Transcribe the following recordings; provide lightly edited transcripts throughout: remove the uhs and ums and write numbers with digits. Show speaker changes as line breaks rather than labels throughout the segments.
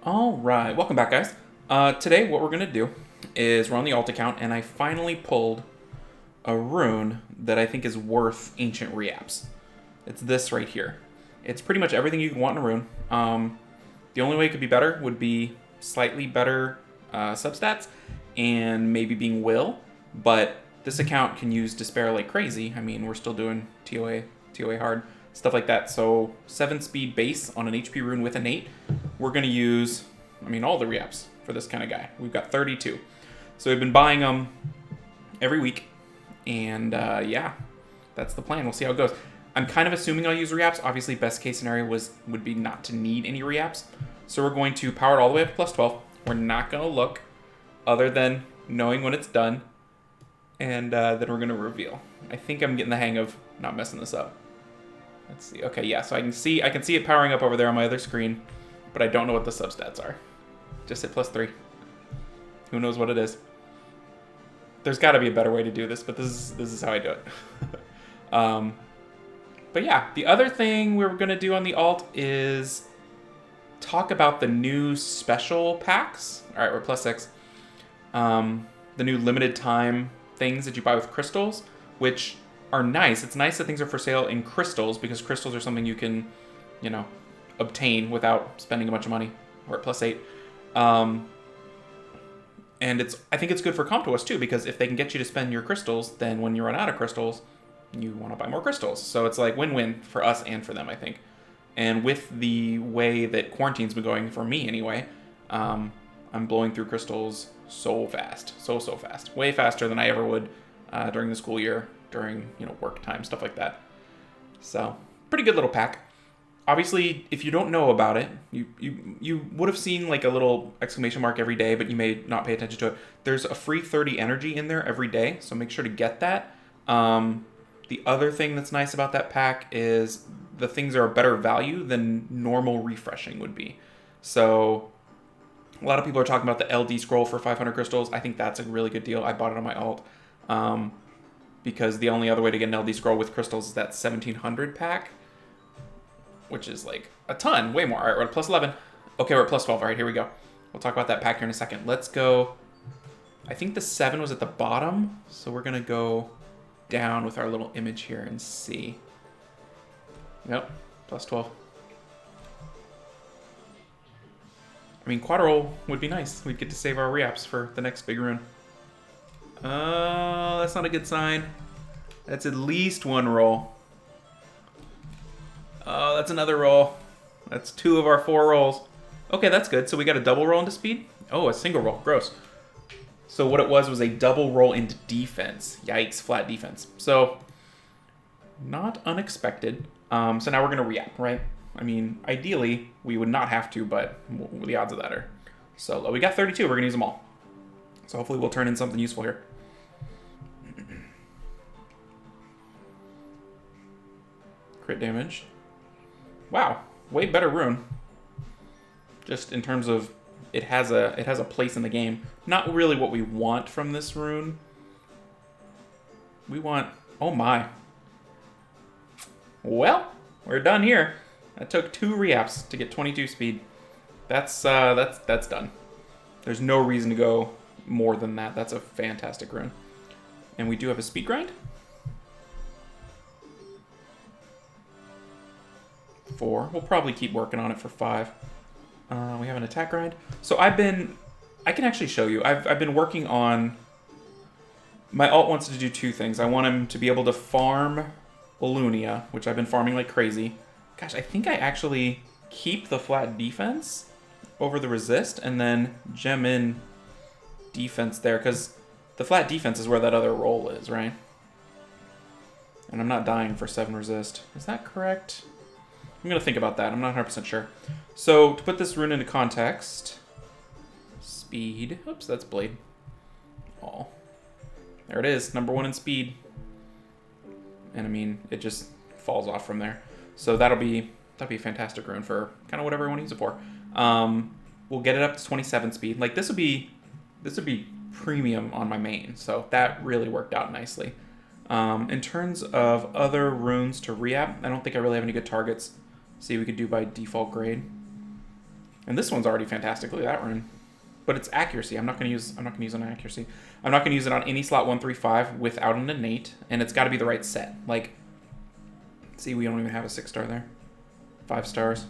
All right, welcome back, guys. Today, what we're gonna do is we're on the alt account, and I finally pulled a rune that I think is worth ancient reaps. It's this right here. It's pretty much everything you want in a rune. The only way it could be better would be slightly better substats and maybe being will, but this account can use despair like crazy. I mean, we're still doing TOA hard, stuff like that. So 7 speed base on an HP rune with innate. We're gonna use, I mean, all the reaps for this kind of guy. We've got 32. So we've been buying them every week, and yeah, that's the plan. We'll see how it goes. I'm kind of assuming I'll use reaps. Obviously, best case scenario would be not to need any reaps. So we're going to power it all the way up to plus 12. We're not gonna look other than knowing when it's done, and then we're gonna reveal. I think I'm getting the hang of not messing this up. Let's see. Okay, yeah, so I can see it powering up over there on my other screen, but I don't know what the substats are. Just hit plus 3. Who knows what it is? There's got to be a better way to do this, but this is how I do it. But yeah, the other thing we're gonna do on the alt is talk about the new special packs. All right, we're plus 6. The new limited time things that you buy with crystals, which are nice. It's nice that things are for sale in crystals, because crystals are something you can, obtain without spending a bunch of money. We're at plus 8. And I think it's good for comp to us too, because if they can get you to spend your crystals, then when you run out of crystals, you want to buy more crystals. So it's like win-win for us and for them, I think. And with the way that quarantine's been going, for me anyway, I'm blowing through crystals so fast. So fast. Way faster than I ever would during the school year, during work time, stuff like that. So, pretty good little pack. Obviously, if you don't know about it, you would have seen like a little exclamation mark every day, but you may not pay attention to it. There's a free 30 energy in there every day, so make sure to get that. The other thing that's nice about that pack is the things are a better value than normal refreshing would be. So a lot of people are talking about the LD scroll for 500 crystals. I think that's a really good deal. I bought it on my alt. Because the only other way to get an LD scroll with crystals is that 1700 pack, which is like a ton, way more. All right, we're at plus 11. Okay, we're at plus 12. All right, here we go. We'll talk about that pack here in a second. Let's go. I think the 7 was at the bottom, so we're going to go down with our little image here and see. Yep, plus 12. I mean, quad roll would be nice. We'd get to save our reaps for the next big rune. That's not a good sign. That's at least 1 roll. Oh, that's another roll. That's 2 of our 4 rolls. Okay, that's good. So we got a double roll into speed? Oh, a single roll. Gross. So what it was a double roll into defense. Yikes, flat defense. So, not unexpected. So now we're going to react, right? I mean, ideally, we would not have to, but the odds of that are so low. We got 32. We're going to use them all. So hopefully we'll turn in something useful here. Crit damage. Wow, way better rune. Just in terms of it has a place in the game. Not really what we want from this rune. We want, oh my. Well, we're done here. That took 2 reaps to get 22 speed. That's done. There's no reason to go more than that. That's a fantastic rune. And we do have a speed grind. 4. We'll probably keep working on it for 5. We have an attack grind. So I can actually show you. I've been working on, my alt wants to do 2 things. I want him to be able to farm Ellunia, which I've been farming like crazy. Gosh, I think I actually keep the flat defense over the resist and then gem in defense there, because the flat defense is where that other roll is, right? And I'm not dying for 7 resist. Is that correct? I'm going to think about that. I'm not 100% sure. So, to put this rune into context, speed. Oops, that's blade. Oh. There it is, number 1 in speed. And I mean, it just falls off from there. So that'll be a fantastic rune for kind of whatever I want to use it for. We'll get it up to 27 speed. Like this would be premium on my main. So that really worked out nicely. In terms of other runes to re-app, I don't think I really have any good targets. See, we could do by default grade. And this one's already fantastic. Look at that rune. But it's accuracy. I'm not gonna use it on accuracy. I'm not gonna use it on any slot 1, 3, 5 without an innate, and it's got to be the right set. Like, see, we don't even have a 6-star there. 5 stars.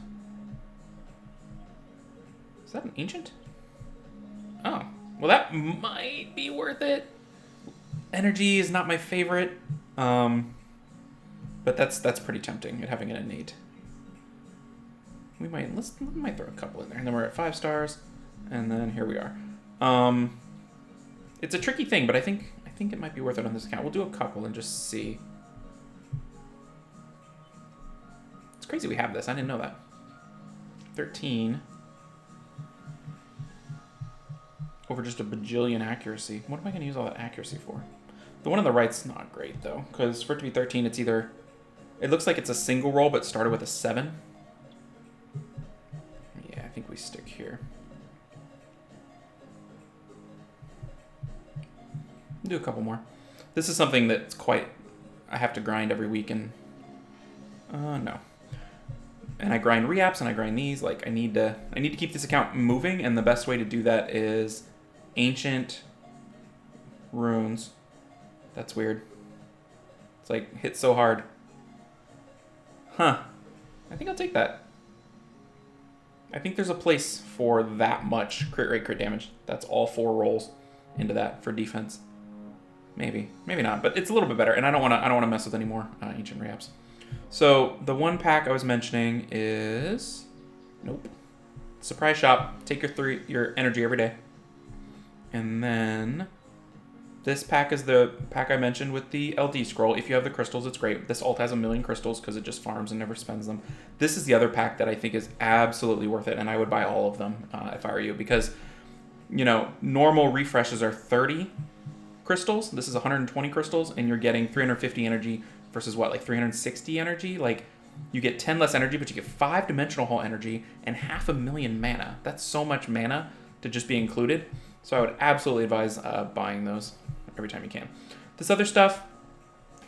Is that an ancient? Oh, well, that might be worth it. Energy is not my favorite, but that's pretty tempting at having an innate. We might throw a couple in there, and then we're at 5 stars. And then here we are. It's a tricky thing, but I think it might be worth it on this account. We'll do a couple and just see. It's crazy we have this. I didn't know that. 13. Over just a bajillion accuracy. What am I going to use all that accuracy for? The one on the right's not great, though. Because for it to be 13, it's either... It looks like it's a single roll, but started with a 7. Yeah, I think we stick here. Do a couple more. This is something that's quite... I have to grind every week, and... no. And I grind reapps, and I grind these. Like, I need to keep this account moving, and the best way to do that is ancient runes. That's weird. It's like, hit so hard. Huh. I think I'll take that. I think there's a place for that much crit rate, crit damage. That's all 4 rolls into that for defense. Maybe not, but it's a little bit better, and I don't want to mess with any more ancient reapps. So the one pack I was mentioning is, nope, surprise shop. Take your energy every day, and then this pack is the pack I mentioned with the LD scroll. If you have the crystals, it's great. This alt has 1,000,000 crystals because it just farms and never spends them. This is the other pack that I think is absolutely worth it, and I would buy all of them if I were you, because normal refreshes are 30. crystals. This is 120 crystals, and you're getting 350 energy versus what, like 360 energy? Like, you get 10 less energy, but you get 5-dimensional hole energy and 500,000 mana. That's so much mana to just be included. So I would absolutely advise buying those every time you can. This other stuff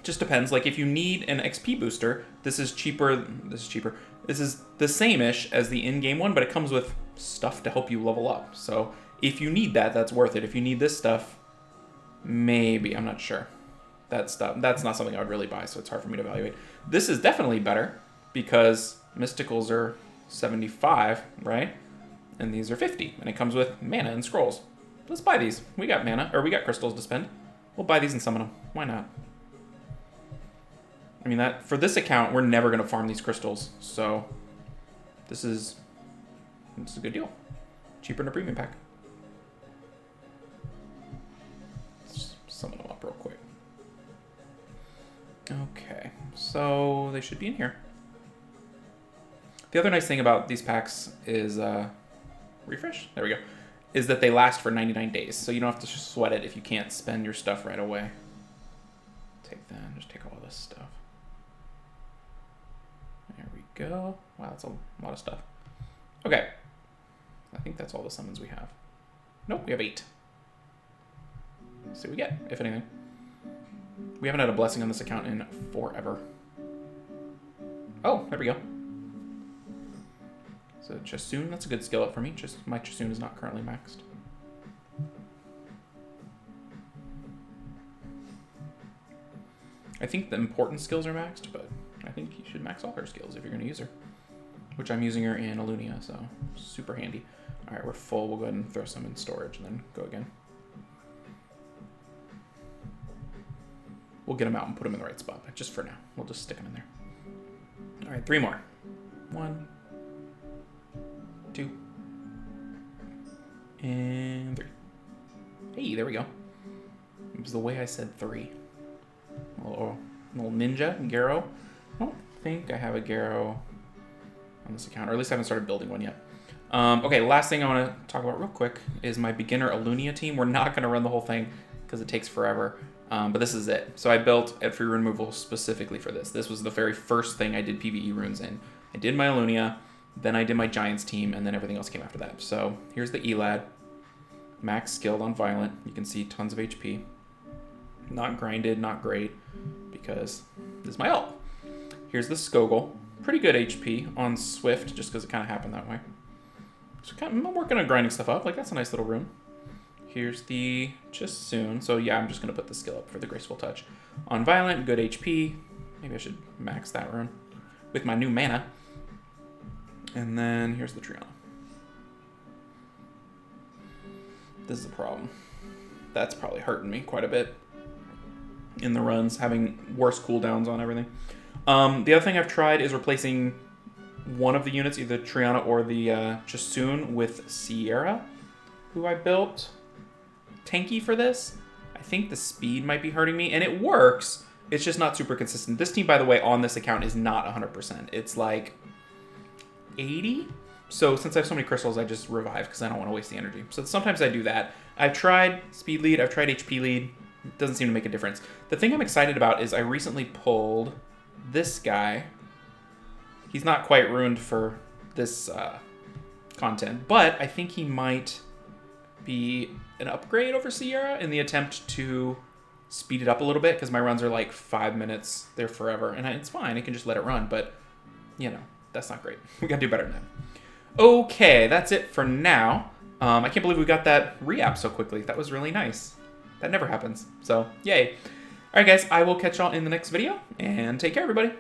just depends. Like, if you need an XP booster, this is cheaper. This is cheaper. This is the same-ish as the in-game one, but it comes with stuff to help you level up. So if you need that, that's worth it. If you need this stuff, maybe, I'm not sure. That's not something I would really buy, so it's hard for me to evaluate. This is definitely better because mysticals are 75, right? And these are 50, and it comes with mana and scrolls. Let's buy these. We got mana, or we got crystals to spend. We'll buy these and summon them. Why not? I mean, that for this account, we're never going to farm these crystals, so this is a good deal. Cheaper than a premium pack. Let's summon them up real quick. Okay, so they should be in here. The other nice thing about these packs is, refresh? There we go. Is that they last for 99 days, so you don't have to sweat it if you can't spend your stuff right away. Take that, just take all this stuff. There we go. Wow, that's a lot of stuff. Okay. I think that's all the summons we have. Nope, we have 8. Let's see what we get, if anything. We haven't had a blessing on this account in forever. Oh, there we go. So Chasoon, that's a good skill up for me. Just my Chasoon is not currently maxed. I think the important skills are maxed, but I think you should max all her skills if you're going to use her. Which I'm using her in Ellunia, so super handy. Alright, we're full. We'll go ahead and throw some in storage and then go again. We'll get them out and put them in the right spot, but just for now. We'll just stick them in there. Alright, 3 more. 1, 2, and 3. Hey, there we go. It was the way I said 3. A little ninja, Garo. I don't think I have a Garo on this account, or at least I haven't started building one yet. Okay, last thing I want to talk about real quick is my beginner Ellunia team. We're not going to run the whole thing because it takes forever, but this is it. So I built at free rune removal specifically for this. This was the very first thing I did PvE runes in. I did my Ellunia, then I did my Giants team, and then everything else came after that. So here's the Elad, max skilled on Violent. You can see tons of HP. Not grinded, not great, because this is my ult. Here's the Skogul. Pretty good HP on Swift, just because it kind of happened that way. I'm working on grinding stuff up. Like, that's a nice little rune. Here's the just soon. So yeah, I'm just going to put the skill up for the Graceful Touch. On Violent, good HP. Maybe I should max that rune with my new mana. And then here's the Triana. This is a problem. That's probably hurting me quite a bit in the runs, having worse cooldowns on everything. The other thing I've tried is replacing one of the units, either Triana or the Jasoon, with Sierra, who I built tanky for this. I think the speed might be hurting me, and it works. It's just not super consistent. This team, by the way, on this account is not 100%. It's like 80. So since I have so many crystals, I just revive because I don't want to waste the energy. So sometimes I do that. I've tried speed lead. I've tried HP lead. It doesn't seem to make a difference. The thing I'm excited about is I recently pulled this guy. He's not quite ruined for this content, but I think he might be an upgrade over Sierra in the attempt to speed it up a little bit, because my runs are like 5 minutes. They're forever, and it's fine. I can just let it run, but, you know, that's not great. We gotta do better than that. Okay, that's it for now. I can't believe we got that re-app so quickly. That was really nice. That never happens, so yay. All right, guys, I will catch y'all in the next video, and take care, everybody.